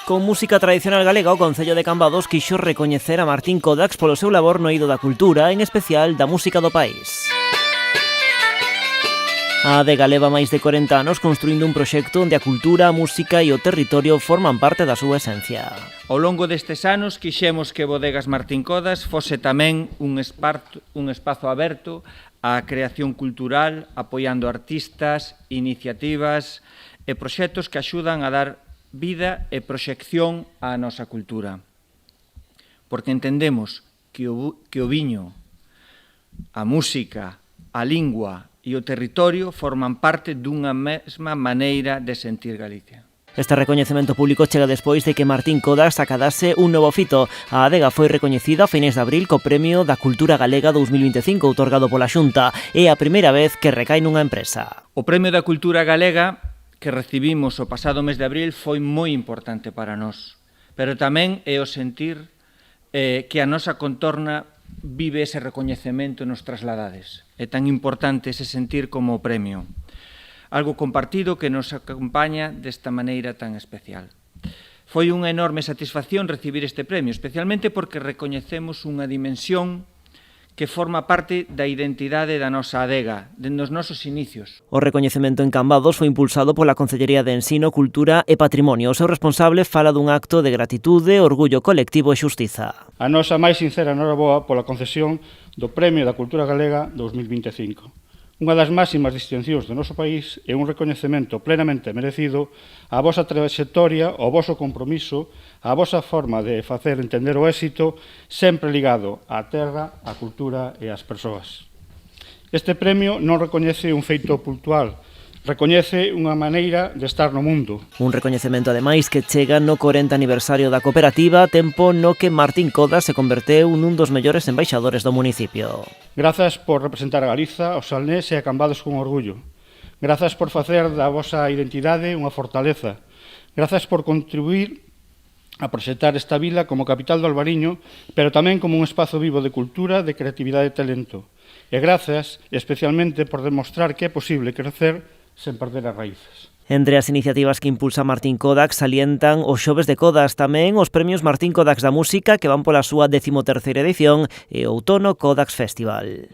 Con música tradicional galega, o Concello de Cambados quixo recoñecer a Martín Codax polo seu labor no eido da cultura, en especial da música do país. A adega leva máis de 40 anos construindo un proxecto onde a cultura, a música e o territorio forman parte da súa esencia. Ao longo destes anos quixemos que Bodegas Martín Codax fose tamén un espazo aberto á creación cultural, apoiando artistas, iniciativas e proxectos que axudan a dar vida e proxección á nosa cultura. Porque entendemos que o viño, a música, a lingua e o territorio forman parte dunha mesma maneira de sentir Galicia. Este recoñecemento público chega despois de que Martín Codax acadase un novo fito. A adega foi recoñecida a finais de abril co Premio da Cultura Galega 2025 outorgado pola Xunta. É a primeira vez que recae nunha empresa. O Premio da Cultura Galega que recibimos o pasado mes de abril foi moi importante para nós, pero tamén é o sentir que a nosa contorna vive ese recoñecemento nos trasladades. É tan importante ese sentir como o premio. Algo compartido que nos acompaña desta maneira tan especial. Foi unha enorme satisfacción recibir este premio, especialmente porque recoñecemos unha dimensión que forma parte da identidade da nosa adega, dende os nosos inicios. O recoñecemento en Cambados foi impulsado pola Concellería de Ensino, Cultura e Patrimonio. O seu responsable fala dun acto de gratitude, orgullo colectivo e xustiza. A nosa máis sincera noraboa pola concesión do Premio da Cultura Galega 2025. Unha das máximas distincións do noso país é un recoñecemento plenamente merecido á vosa traxectoria, ao voso compromiso, á vosa forma de facer entender o éxito, sempre ligado á terra, á cultura e ás persoas. Este premio non recoñece un feito puntual, recoñece unha maneira de estar no mundo. Un recoñecemento, ademais, que chega no 40 aniversario da cooperativa, tempo no que Martín Codax se converteu nun dos mellores embaixadores do municipio. Grazas por representar a Galiza, os salnés e a Cambados con orgullo. Grazas por facer da vosa identidade unha fortaleza. Grazas por contribuir a proxectar esta vila como capital do Albariño, pero tamén como un espazo vivo de cultura, de creatividade e talento. E grazas, especialmente, por demostrar que é posible crecer sen perder as raíces. Entre as iniciativas que impulsa Martín Codax salientan os xoves de Codax, tamén os premios Martín Codax da Música que van pola súa 13ª edición e o Outono Codax Festival.